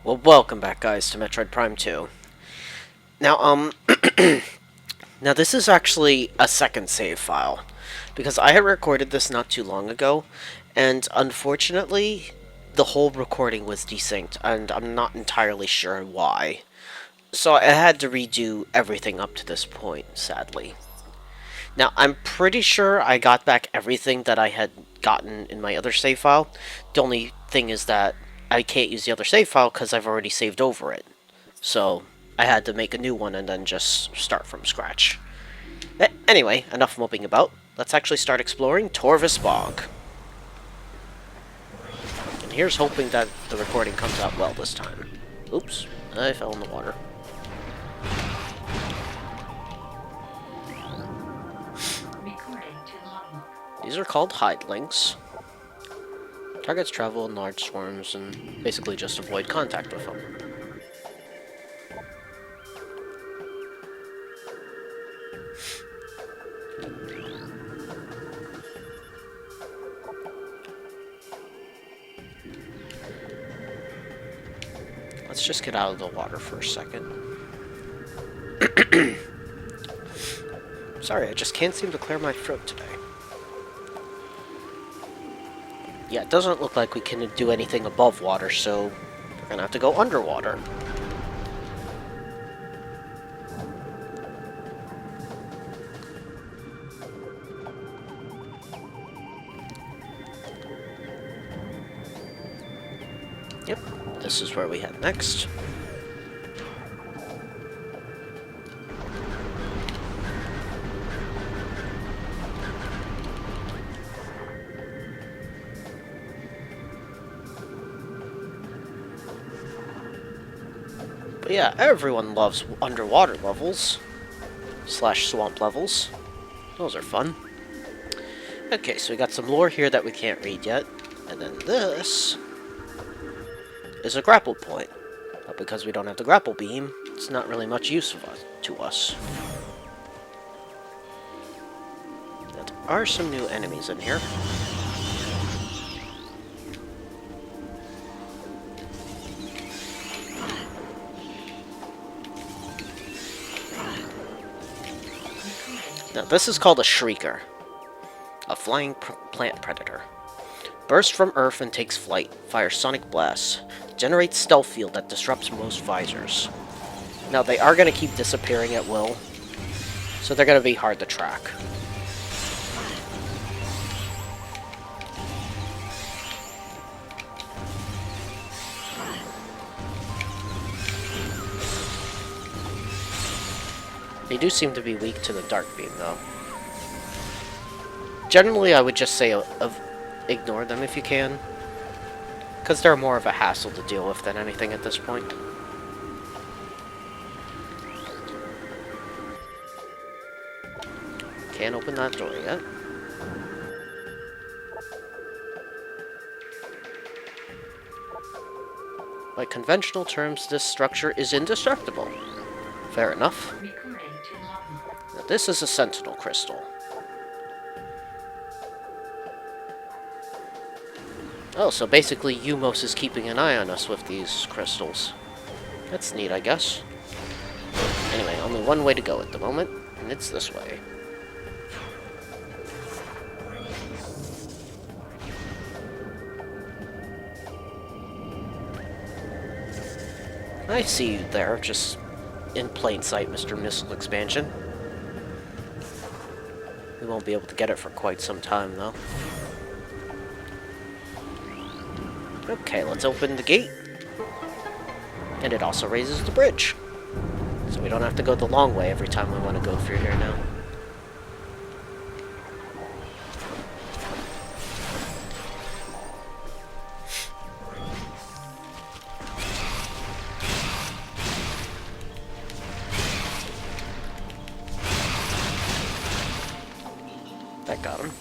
Well, welcome back, guys, to Metroid Prime 2. Now, now this is actually a second save file, because I had recorded this not too long ago, and unfortunately, the whole recording was desynced, and I'm not entirely sure why. So I had to redo everything up to this point, sadly. Now, I'm pretty sure I got back everything that I had gotten in my other save file. The only thing is that I can't use the other save file because I've already saved over it. So, I had to make a new one and then just start from scratch. Anyway, enough moping about. Let's actually start exploring Torvis Bog. And here's hoping that the recording comes out well this time. Oops, I fell in the water. These are called hide links. Targets travel in large swarms and basically just avoid contact with them. Let's just get out of the water for a second. Sorry, I just can't seem to clear my throat today. Yeah, it doesn't look like we can do anything above water, so we're gonna have to go underwater. Yep, this is where we head next. But yeah, everyone loves underwater levels. Slash swamp levels. Those are fun. Okay, so we got some lore here that we can't read yet. And then this is a grapple point. But because we don't have the grapple beam, it's not really much use to us. There are some new enemies in here. Now, this is called a Shrieker, a flying plant predator. Bursts from Earth and takes flight, fires sonic blasts, generates stealth field that disrupts most visors. Now, they are going to keep disappearing at will, so they're going to be hard to track. They do seem to be weak to the dark beam, though. Generally, I would just say ignore them if you can, because they're more of a hassle to deal with than anything at this point. Can't open that door yet. By conventional terms, this structure is indestructible. Fair enough. Now, this is a sentinel crystal. Oh, so basically Umos is keeping an eye on us with these crystals. That's neat, I guess. Anyway, only one way to go at the moment, and it's this way. I see you there, just in plain sight, Mr. Missile Expansion. We won't be able to get it for quite some time, though. Okay, let's open the gate. And it also raises the bridge. So we don't have to go the long way every time we want to go through here now. That got him.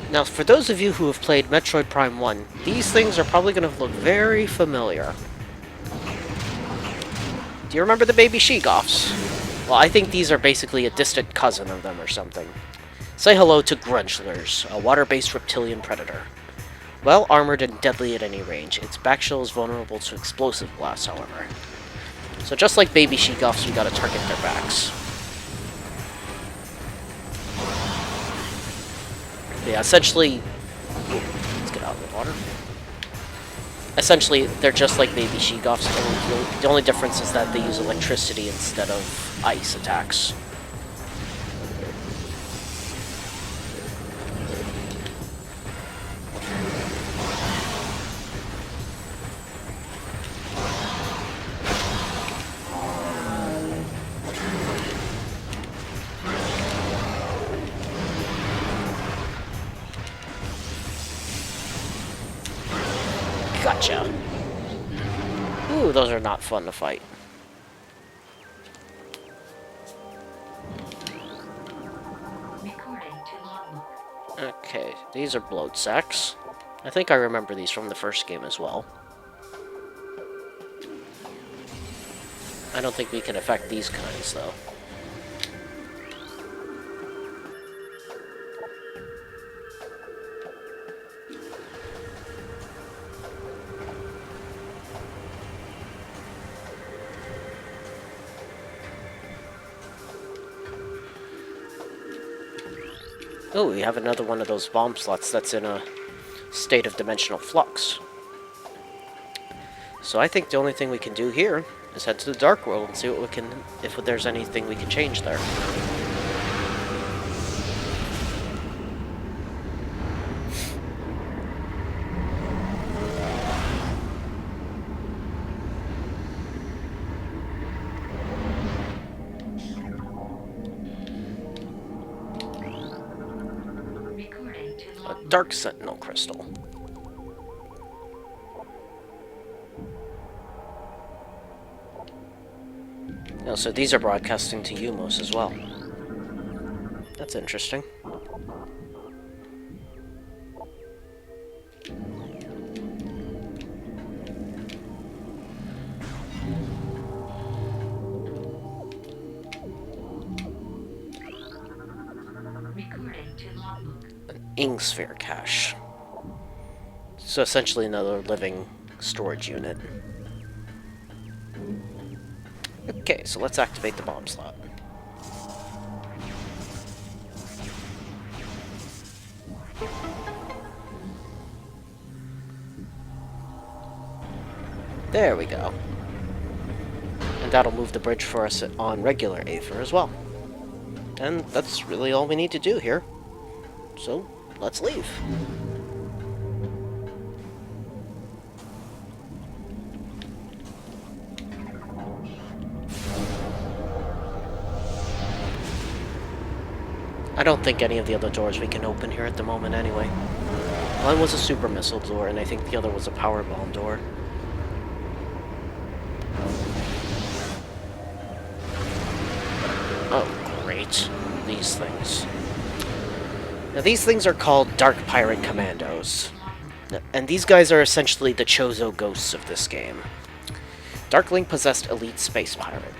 Now, for those of you who have played Metroid Prime 1, these things are probably going to look very familiar. Do you remember the baby she-goths? Well, I think these are basically a distant cousin of them or something. Say hello to Grunchlers, a water-based reptilian predator. Well armored and deadly at any range, its back shell is vulnerable to explosive blasts, however. So just like baby she-goths, we gotta target their backs. Yeah, essentially... Let's get out of the water. Essentially, they're just like baby she-goths. The only difference is that they use electricity instead of ice attacks. Gotcha. Ooh, those are not fun to fight. Okay, these are bloat sacks. I think I remember these from the first game as well. I don't think we can affect these kinds, though. Oh, we have another one of those bomb slots that's in a state of dimensional flux. So I think the only thing we can do here is head to the Dark World and see what we can, if there's anything we can change there. A Dark Sentinel Crystal. Oh, so these are broadcasting to Umos as well. That's interesting. Ing Sphere cache. So essentially another living storage unit. Okay, so let's activate the bomb slot. There we go. And that'll move the bridge for us on regular Aether as well. And that's really all we need to do here. So, let's leave. I don't think any of the other doors we can open here at the moment anyway. One was a super missile door, and I think the other was a power bomb door. Oh, great. These things. Now, these things are called Dark Pirate Commandos. And these guys are essentially the Chozo ghosts of this game. Darkling possessed elite space pirate.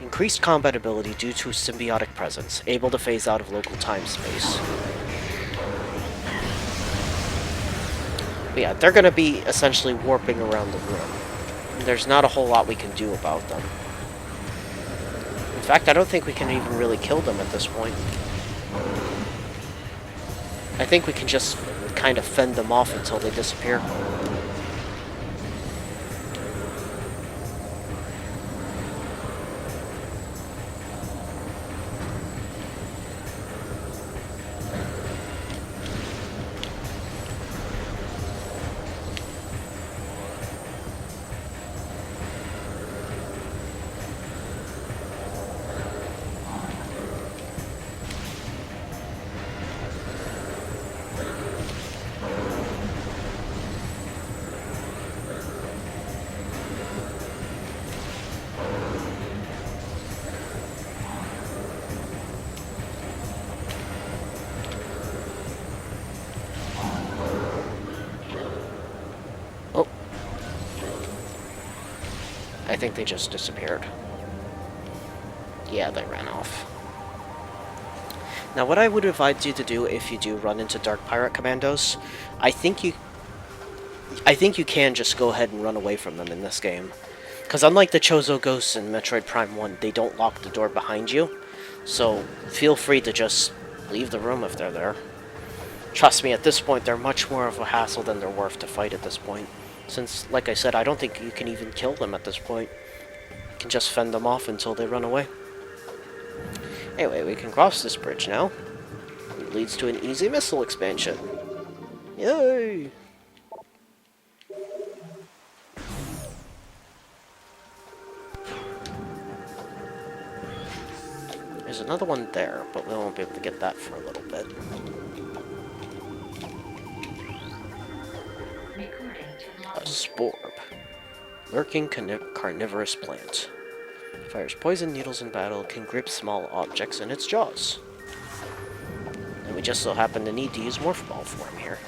Increased combat ability due to symbiotic presence, able to phase out of local time-space. But yeah, they're going to be essentially warping around the room. There's not a whole lot we can do about them. In fact, I don't think we can even really kill them at this point. I think we can just kind of fend them off until they disappear. think they just disappeared. Yeah, they ran off. Now, what I would advise you to do if you do run into Dark Pirate Commandos, I think you can just go ahead and run away from them in this game. Because unlike the Chozo Ghosts in Metroid Prime 1, they don't lock the door behind you. So, feel free to just leave the room if they're there. Trust me, at this point, they're much more of a hassle than they're worth to fight at this point. Since, like I said, I don't think you can even kill them at this point. You can just fend them off until they run away. Anyway, we can cross this bridge now. It leads to an easy missile expansion. Yay! There's another one there, but we won't be able to get that for a little bit. A sporb. Lurking carnivorous plant. Fires poison needles in battle, can grip small objects in its jaws. And we just so happen to need to use Morph Ball form here.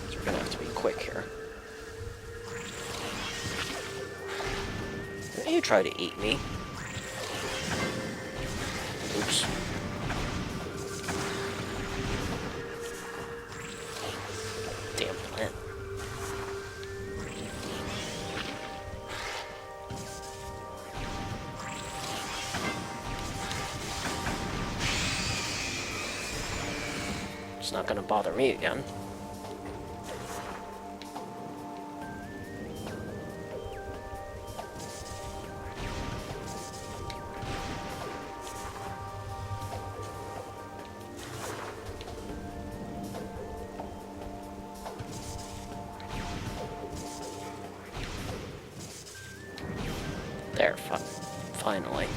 So we're gonna have to be quick here. You try to eat me. Oops. Damn plant. It's not gonna bother me again. There, finally.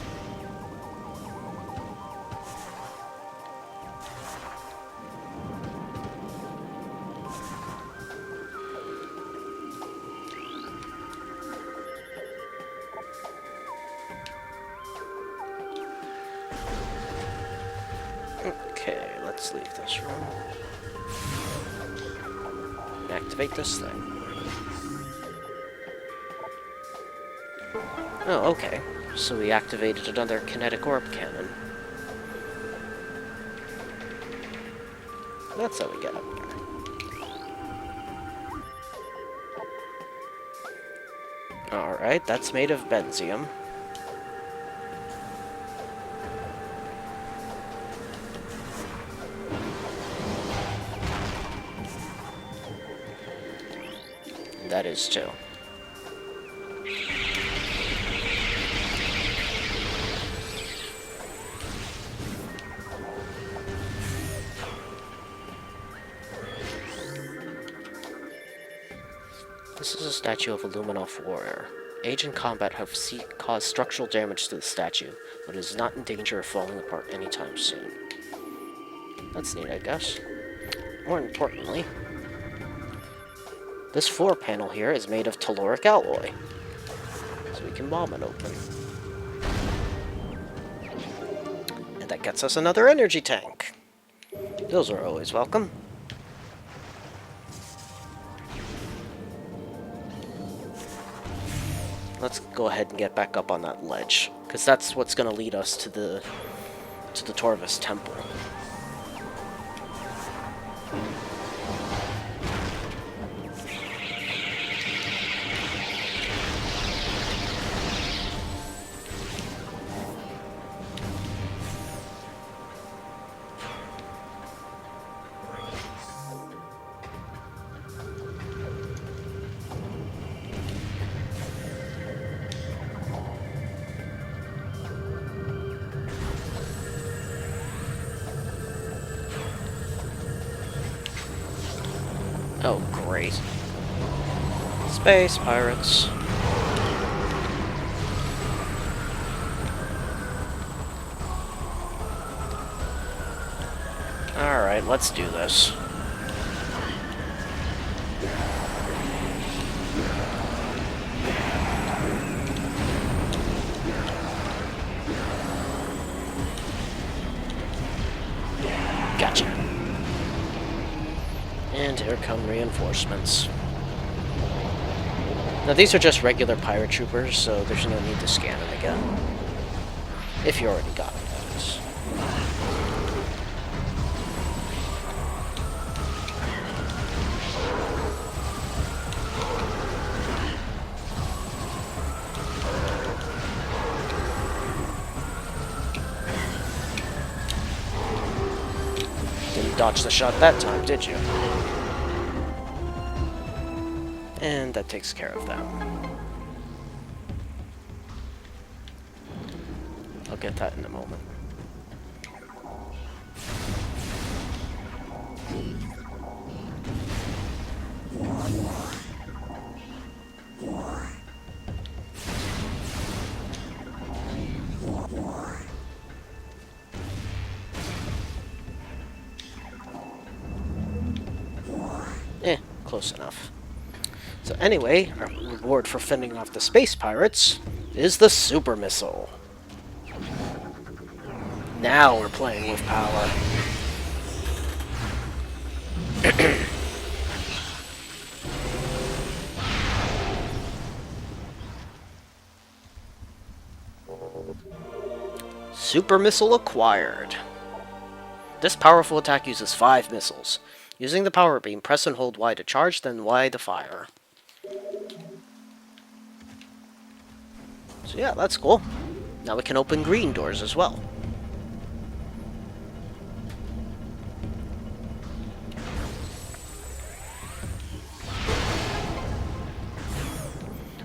Okay, let's leave this room. Activate this thing. Oh, okay. So we activated another kinetic orb cannon. That's how we get up there. Alright, that's made of benzium. That is too. This is a statue of a Luminoff warrior. Age and combat have caused structural damage to the statue, but it is not in danger of falling apart anytime soon. That's neat, I guess. More importantly, this floor panel here is made of telluric alloy, so we can bomb it open. And that gets us another energy tank. Those are always welcome. Let's go ahead and get back up on that ledge, because that's what's going to lead us to the Torvus Temple. Oh, great. Space pirates. Alright, let's do this. Gotcha. And here here come reinforcements. Now these are just regular pirate troopers, so there's no need to scan them again. If you already got them, that is. Didn't dodge the shot that time, did you? And that takes care of them. I'll get that in a moment. Close enough. So anyway, our reward for fending off the space pirates is the super missile. Now we're playing with power. Super missile acquired. This powerful attack uses 5 missiles. Using the power beam, press and hold Y to charge, then Y to fire. So yeah, that's cool. Now we can open green doors as well.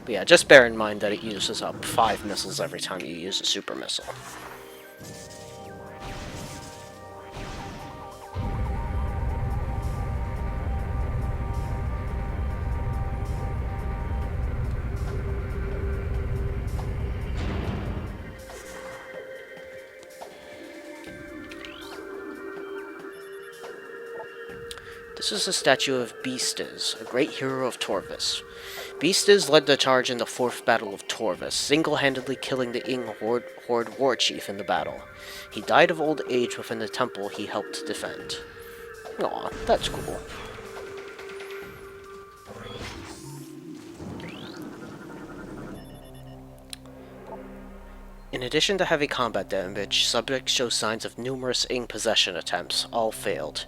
But yeah, just bear in mind that it uses up 5 missiles every time you use a super missile. This is a statue of Beastes, a great hero of Torvis. Beastes led the charge in the 4th Battle of Torvis, single-handedly killing the Ing Horde war chief in the battle. He died of old age within the temple he helped defend. Aw, that's cool. In addition to heavy combat damage, subjects show signs of numerous Ing possession attempts, all failed.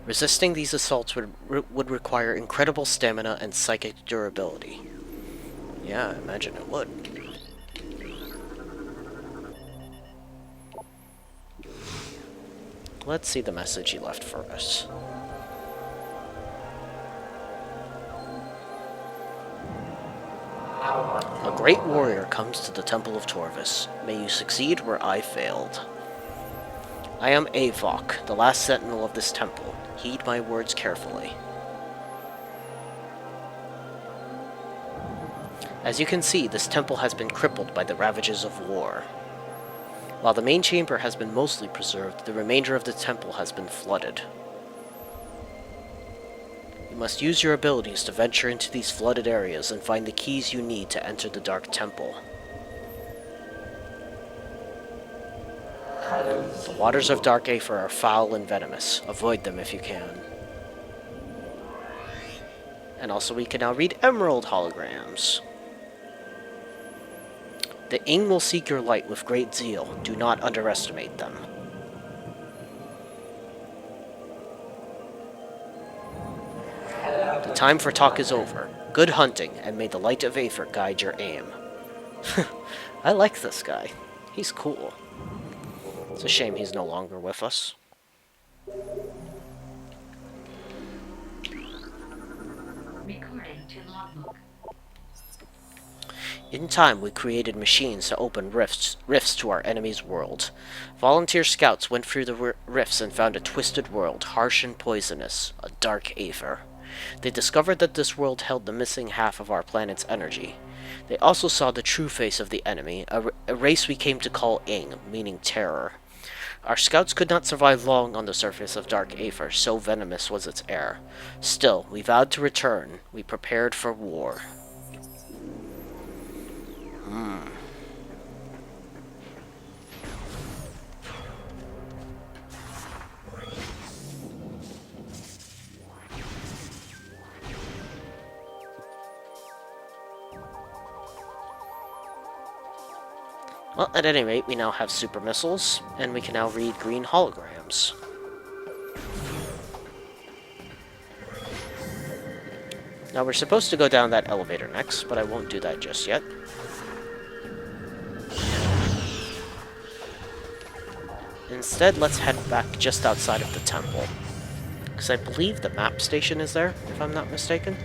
Resisting these assaults would require incredible stamina and psychic durability. Yeah, I imagine it would. Let's see the message he left for us. A great warrior comes to the Temple of Torvis. May you succeed where I failed. I am Avok, the last sentinel of this temple. Heed my words carefully. As you can see, this temple has been crippled by the ravages of war. While the main chamber has been mostly preserved, the remainder of the temple has been flooded. You must use your abilities to venture into these flooded areas and find the keys you need to enter the Dark Temple. The waters of Dark Aether are foul and venomous. Avoid them if you can. And also we can now read Emerald holograms. The Ing will seek your light with great zeal. Do not underestimate them. The time for talk is over. Good hunting, and may the light of Aether guide your aim. I like this guy. He's cool. It's a shame he's no longer with us. Recording to logbook. In time, we created machines to open rifts to our enemy's world. Volunteer scouts went through the rifts and found a twisted world, harsh and poisonous, a dark Aether. They discovered that this world held the missing half of our planet's energy. They also saw the true face of the enemy, a race we came to call Ing, meaning terror. Our scouts could not survive long on the surface of Dark Aether, so venomous was its air. Still, we vowed to return. We prepared for war. Well, at any rate, we now have super missiles, and we can now read green holograms. Now, we're supposed to go down that elevator next, but I won't do that just yet. Instead, let's head back just outside of the temple. Because I believe the map station is there, if I'm not mistaken.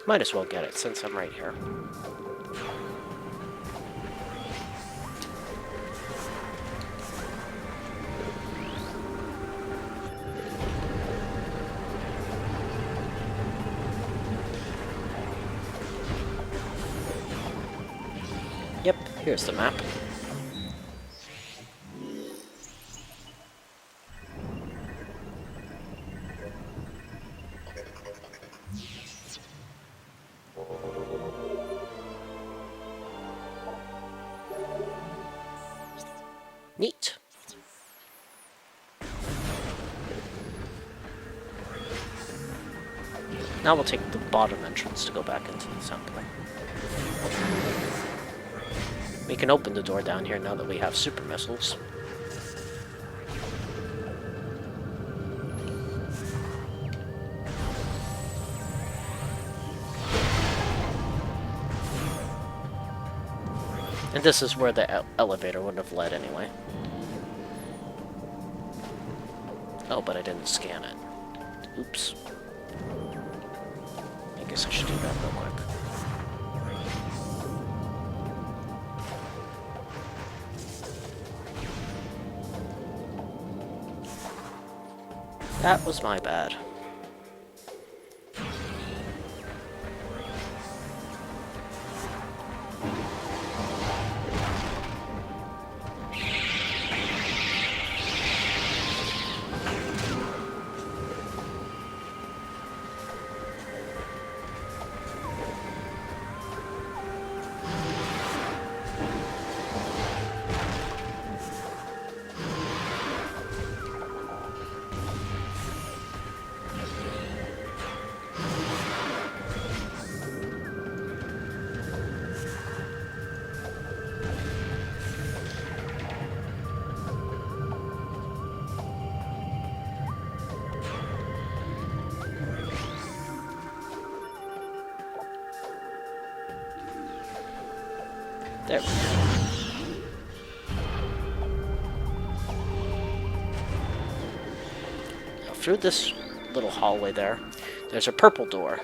Might as well get it, since I'm right here. Yep, here's the map. Neat. Now we'll take the bottom entrance to go back into the temple. We can open the door down here now that we have super missiles. And this is where the elevator would have led anyway. Oh, but I didn't scan it. Oops. I guess I should do that real quick. That was my bad. There we go. Now, through this little hallway there's a purple door.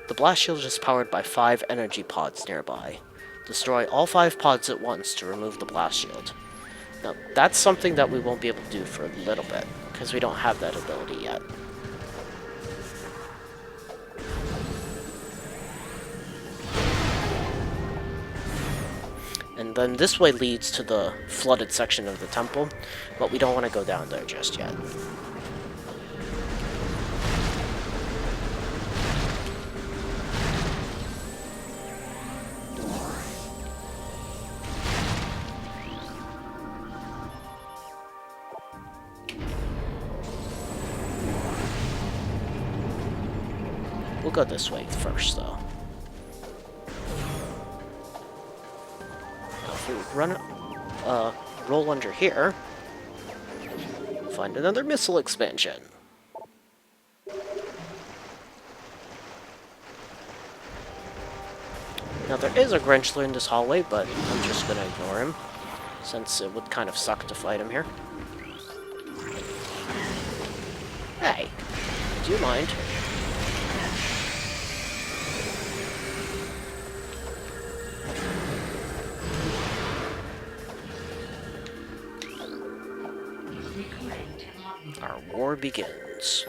The blast shield is powered by 5 energy pods nearby. Destroy all 5 pods at once to remove the blast shield. Now, that's something that we won't be able to do for a little bit, because we don't have that ability yet. And then this way leads to the flooded section of the temple, but we don't want to go down there just yet. We'll go this way first, though. Now, if we roll under here, find another missile expansion. Now, there is a Grinchler in this hallway, but I'm just gonna ignore him, since it would kind of suck to fight him here. Hey, do you mind? Our war begins.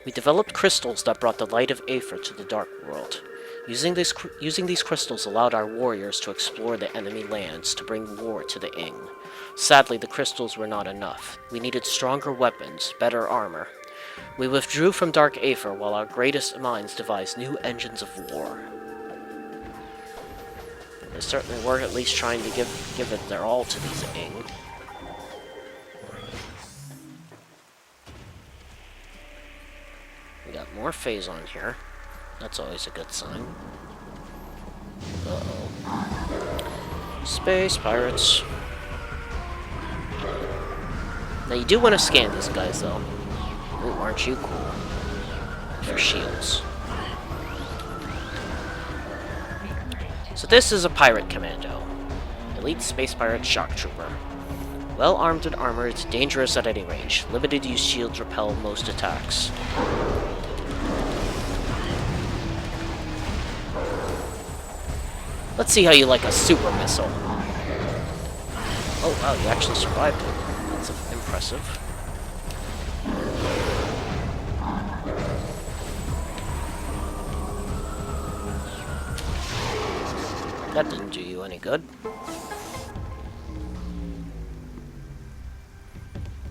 We developed crystals that brought the light of Aether to the Dark World. Using these crystals allowed our warriors to explore the enemy lands to bring war to the Ing. Sadly, the crystals were not enough. We needed stronger weapons, better armor. We withdrew from Dark Aether while our greatest minds devised new engines of war. They certainly were at least trying to give it their all to these Ing. more phase on here. That's always a good sign. Uh-oh. Space pirates. Now you do want to scan these guys, though. Ooh, aren't you cool? For shields. So this is a pirate commando. Elite space pirate shock trooper. Well armed and armored, dangerous at any range. Limited use shields repel most attacks. Let's see how you like a super missile. Oh wow, you actually survived it. That's impressive. That didn't do you any good.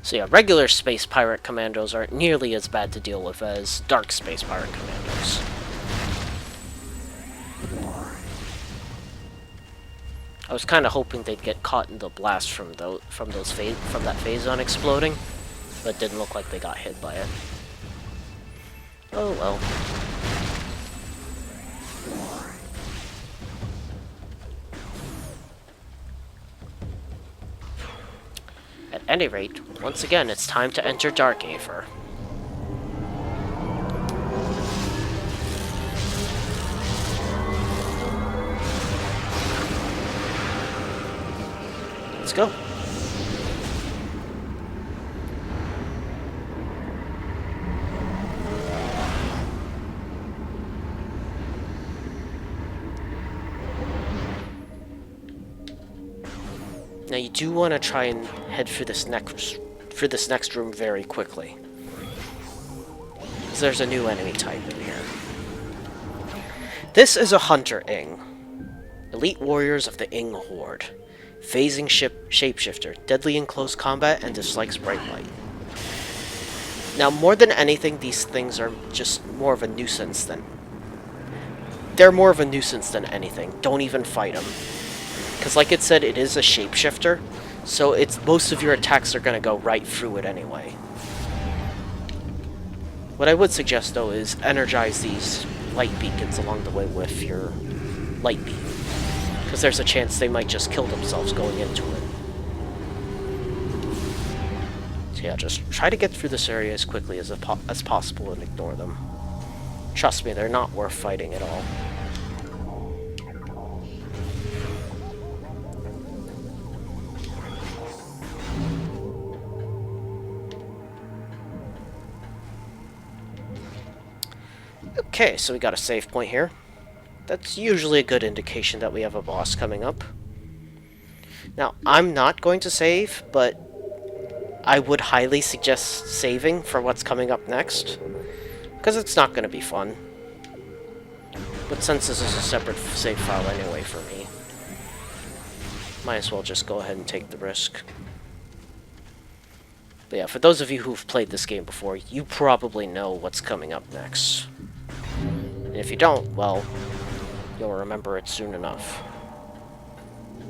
So yeah, regular space pirate commandos aren't nearly as bad to deal with as dark space pirate commandos. I was kind of hoping they'd get caught in the blast from that phazon exploding, but it didn't look like they got hit by it. Oh well. At any rate, once again, it's time to enter Dark Aether. Let's go. Now you do want to try and head for this next room very quickly, because there's a new enemy type in here. This is a Hunter Ing. Elite warriors of the Ing Horde. Phasing shapeshifter, deadly in close combat, and dislikes bright light. Now, more than anything, these things are just more of a nuisance than... They're more of a nuisance than anything. Don't even fight them. Because like it said, it is a shapeshifter, so most of your attacks are going to go right through it anyway. What I would suggest, though, is energize these light beacons along the way with your light beam. Because there's a chance they might just kill themselves going into it. So yeah, just try to get through this area as quickly as possible and ignore them. Trust me, they're not worth fighting at all. Okay, so we got a save point here. That's usually a good indication that we have a boss coming up. Now, I'm not going to save, but I would highly suggest saving for what's coming up next, because it's not going to be fun. But since this is a separate save file anyway for me, might as well just go ahead and take the risk. But yeah, for those of you who've played this game before, you probably know what's coming up next. And if you don't, well, you'll remember it soon enough.